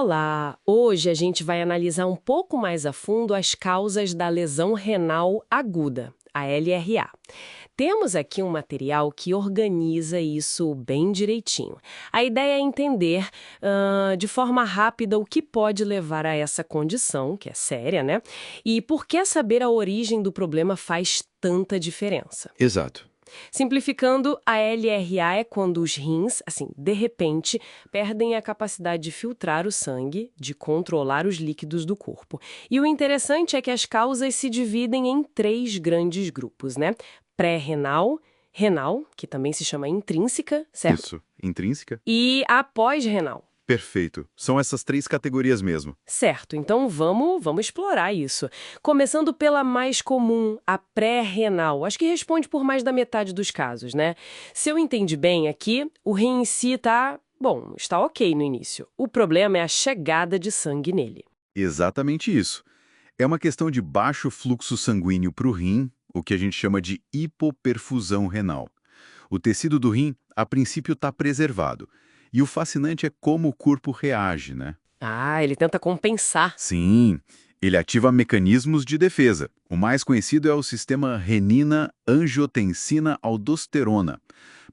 Olá! Hoje a gente vai analisar um pouco mais a fundo as causas da lesão renal aguda, a LRA. Temos aqui um material que organiza isso bem direitinho. A ideia é entender de forma rápida o que pode levar a essa condição, que é séria, né? E por que saber a origem do problema faz tanta diferença. Exato. Simplificando, a LRA é quando os rins, assim, de repente, perdem a capacidade de filtrar o sangue, de controlar os líquidos do corpo. E o interessante é que as causas se dividem em 3 grandes grupos, né? Pré-renal, renal, que também se chama intrínseca, certo? Isso. Intrínseca? E a pós-renal. Perfeito. São essas 3 categorias mesmo. Certo, então vamos explorar isso. Começando pela mais comum, a pré-renal. Acho que responde por mais da metade dos casos, né? Se eu entendi bem aqui, o rim em si está ok no início. O problema é a chegada de sangue nele. Exatamente isso. É uma questão de baixo fluxo sanguíneo para o rim, o que a gente chama de hipoperfusão renal. O tecido do rim, a princípio, está preservado. E o fascinante é como o corpo reage, né? Ah, ele tenta compensar. Sim, ele ativa mecanismos de defesa. O mais conhecido é o sistema renina-angiotensina-aldosterona,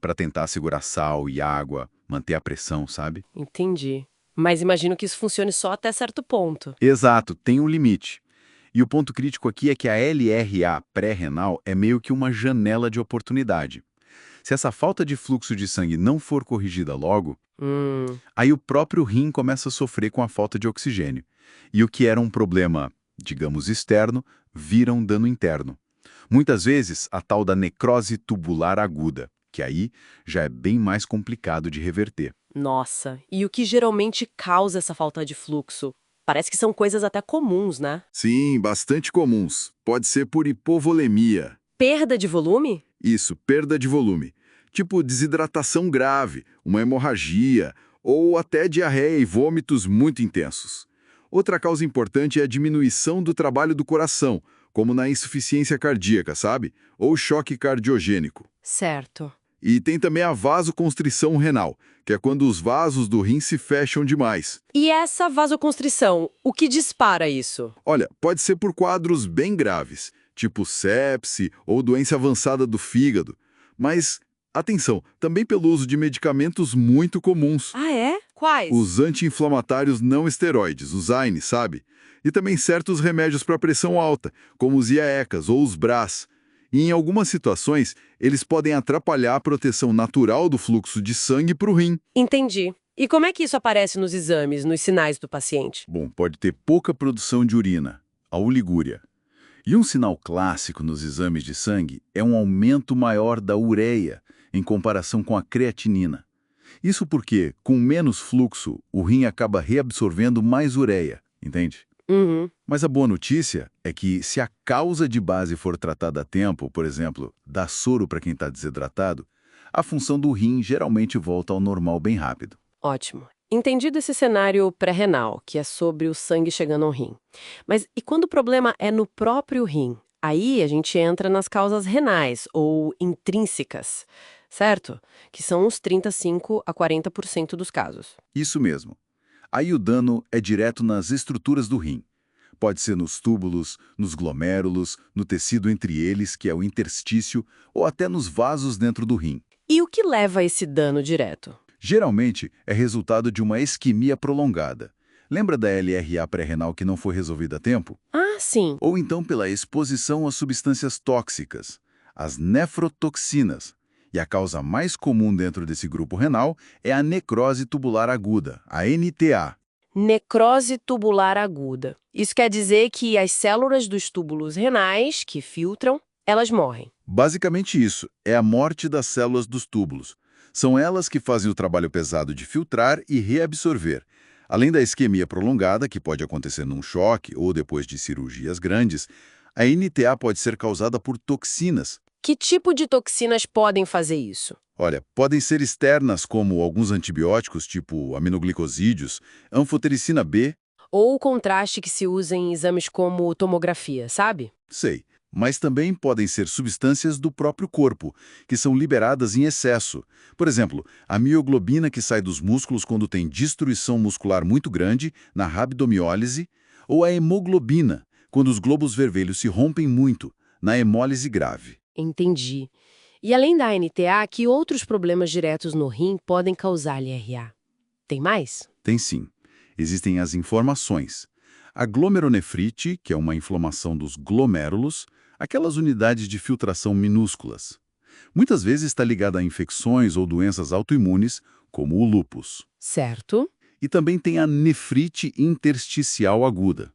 para tentar segurar sal e água, manter a pressão, sabe? Entendi. Mas imagino que isso funcione só até certo ponto. Exato, tem um limite. E o ponto crítico aqui é que a LRA pré-renal é meio que uma janela de oportunidade. Se essa falta de fluxo de sangue não for corrigida logo, aí o próprio rim começa a sofrer com a falta de oxigênio. E o que era um problema, digamos, externo, vira um dano interno. Muitas vezes, a tal da necrose tubular aguda, que aí já é bem mais complicado de reverter. Nossa, e o que geralmente causa essa falta de fluxo? Parece que são coisas até comuns, né? Sim, bastante comuns. Pode ser por hipovolemia. Perda de volume? Isso, perda de volume. Tipo desidratação grave, uma hemorragia ou até diarreia e vômitos muito intensos. Outra causa importante é a diminuição do trabalho do coração, como na insuficiência cardíaca, sabe? Ou choque cardiogênico. Certo. E tem também a vasoconstrição renal, que é quando os vasos do rim se fecham demais. E essa vasoconstrição, o que dispara isso? Olha, pode ser por quadros bem graves, tipo sepse ou doença avançada do fígado. Mas, atenção, também pelo uso de medicamentos muito comuns. Ah, é? Quais? Os anti-inflamatórios não esteroides, os AINE, sabe? E também certos remédios para pressão alta, como os IAECAs ou os BRAs. E em algumas situações, eles podem atrapalhar a proteção natural do fluxo de sangue para o rim. Entendi. E como é que isso aparece nos exames, nos sinais do paciente? Bom, pode ter pouca produção de urina, a oligúria. E um sinal clássico nos exames de sangue é um aumento maior da ureia em comparação com a creatinina. Isso porque, com menos fluxo, o rim acaba reabsorvendo mais ureia, entende? Uhum. Mas a boa notícia é que, se a causa de base for tratada a tempo, por exemplo, dar soro para quem está desidratado, a função do rim geralmente volta ao normal bem rápido. Ótimo. Entendido esse cenário pré-renal, que é sobre o sangue chegando ao rim. Mas e quando o problema é no próprio rim? Aí a gente entra nas causas renais, ou intrínsecas, certo? Que são uns 35 a 40% dos casos. Isso mesmo. Aí o dano é direto nas estruturas do rim. Pode ser nos túbulos, nos glomérulos, no tecido entre eles, que é o interstício, ou até nos vasos dentro do rim. E o que leva a esse dano direto? Geralmente, é resultado de uma isquemia prolongada. Lembra da LRA pré-renal que não foi resolvida a tempo? Ah, sim. Ou então pela exposição a substâncias tóxicas, as nefrotoxinas. E a causa mais comum dentro desse grupo renal é a necrose tubular aguda, a NTA. Necrose tubular aguda. Isso quer dizer que as células dos túbulos renais, que filtram, elas morrem. Basicamente isso, é a morte das células dos túbulos. São elas que fazem o trabalho pesado de filtrar e reabsorver. Além da isquemia prolongada, que pode acontecer num choque ou depois de cirurgias grandes, a NTA pode ser causada por toxinas. Que tipo de toxinas podem fazer isso? Olha, podem ser externas, como alguns antibióticos, tipo aminoglicosídeos, anfotericina B, Ou o contraste que se usa em exames como tomografia, sabe? sei. Mas também podem ser substâncias do próprio corpo, que são liberadas em excesso. Por exemplo, a mioglobina que sai dos músculos quando tem destruição muscular muito grande, na rabdomiólise, ou a hemoglobina, quando os globos vermelhos se rompem muito, na hemólise grave. Entendi. E além da ANTA, que outros problemas diretos no rim podem causar LRA? Tem mais? Tem sim. Existem as inflamações. A glomerulonefrite, que é uma inflamação dos glomérulos, aquelas unidades de filtração minúsculas. Muitas vezes está ligada a infecções ou doenças autoimunes, como o lúpus. Certo. E também tem a nefrite intersticial aguda.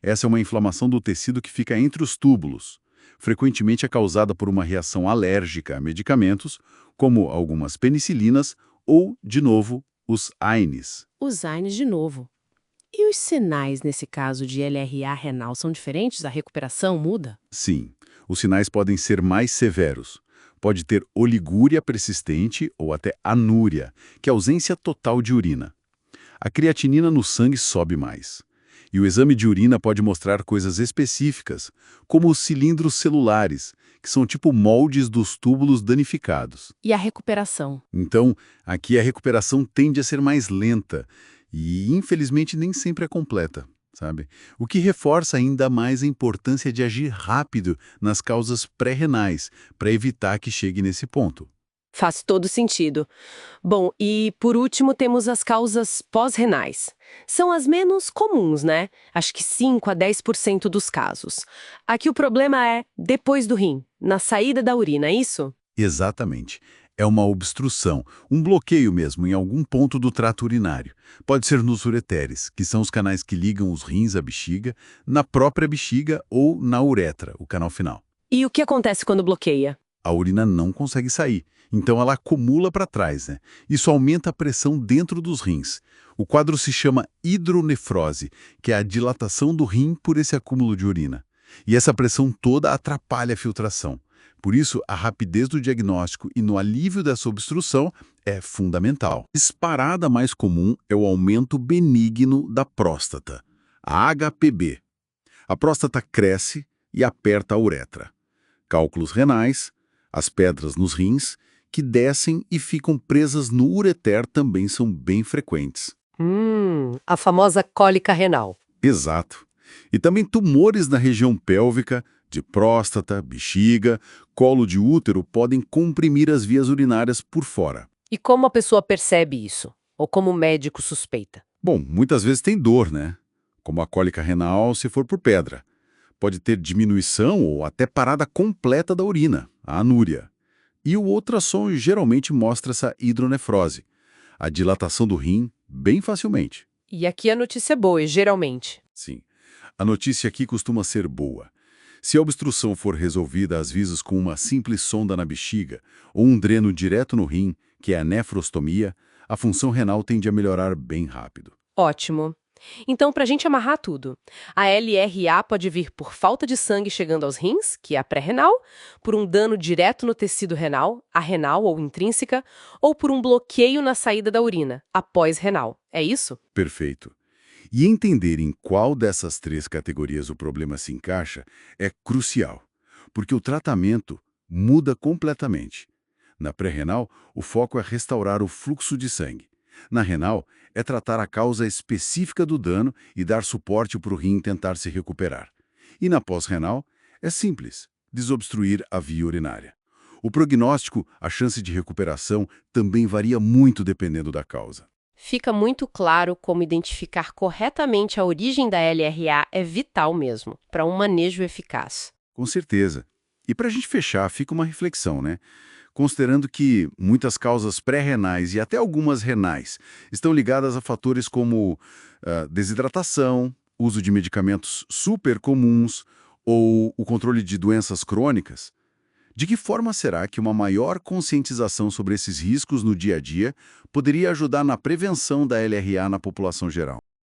Essa é uma inflamação do tecido que fica entre os túbulos. Frequentemente é causada por uma reação alérgica a medicamentos, como algumas penicilinas ou, de novo, os AINES. Os AINES de novo. E os sinais, nesse caso de LRA renal, são diferentes? A recuperação muda? Sim, os sinais podem ser mais severos. Pode ter oligúria persistente ou até anúria, que é ausência total de urina. A creatinina no sangue sobe mais. E o exame de urina pode mostrar coisas específicas, como os cilindros celulares, que são tipo moldes dos túbulos danificados. E a recuperação? Então, aqui a recuperação tende a ser mais lenta e, infelizmente, nem sempre é completa, sabe? O que reforça ainda mais a importância de agir rápido nas causas pré-renais, para evitar que chegue nesse ponto. Faz todo sentido. Bom, e por último temos as causas pós-renais. São as menos comuns, né? Acho que 5 a 10% dos casos. Aqui o problema é depois do rim, na saída da urina, é isso? Exatamente. É uma obstrução, um bloqueio mesmo em algum ponto do trato urinário. Pode ser nos ureteres, que são os canais que ligam os rins à bexiga, na própria bexiga ou na uretra, o canal final. E o que acontece quando bloqueia? A urina não consegue sair, então ela acumula para trás, né? Isso aumenta a pressão dentro dos rins. O quadro se chama hidronefrose, que é a dilatação do rim por esse acúmulo de urina. E essa pressão toda atrapalha a filtração. Por isso, a rapidez do diagnóstico e no alívio dessa obstrução é fundamental. A disparada mais comum é o aumento benigno da próstata, a HPB. A próstata cresce e aperta a uretra. Cálculos renais, as pedras nos rins, que descem e ficam presas no ureter também são bem frequentes. A famosa cólica renal. Exato. E também tumores na região pélvica, de próstata, bexiga, colo de útero podem comprimir as vias urinárias por fora. E como a pessoa percebe isso? Ou como o médico suspeita? Bom, muitas vezes tem dor, né? Como a cólica renal se for por pedra. Pode ter diminuição ou até parada completa da urina, a anúria. E o ultrassom geralmente mostra essa hidronefrose, a dilatação do rim, bem facilmente. E aqui a notícia é boa, geralmente. Sim. A notícia aqui costuma ser boa. Se a obstrução for resolvida às vezes com uma simples sonda na bexiga ou um dreno direto no rim, que é a nefrostomia, a função renal tende a melhorar bem rápido. Ótimo. Então, para a gente amarrar tudo, a LRA pode vir por falta de sangue chegando aos rins, que é a pré-renal, por um dano direto no tecido renal, a renal ou intrínseca, ou por um bloqueio na saída da urina, a pós-renal. É isso? Perfeito. E entender em qual dessas três categorias o problema se encaixa é crucial, porque o tratamento muda completamente. Na pré-renal, o foco é restaurar o fluxo de sangue. Na renal, é tratar a causa específica do dano e dar suporte para o rim tentar se recuperar. E na pós-renal, é simples, desobstruir a via urinária. O prognóstico, a chance de recuperação, também varia muito dependendo da causa. Fica muito claro como identificar corretamente a origem da LRA é vital mesmo, para um manejo eficaz. Com certeza. E para a gente fechar, fica uma reflexão, né? Considerando que muitas causas pré-renais e até algumas renais estão ligadas a fatores como desidratação, uso de medicamentos super comuns ou o controle de doenças crônicas, de que forma será que uma maior conscientização sobre esses riscos no dia a dia poderia ajudar na prevenção da LRA na população geral?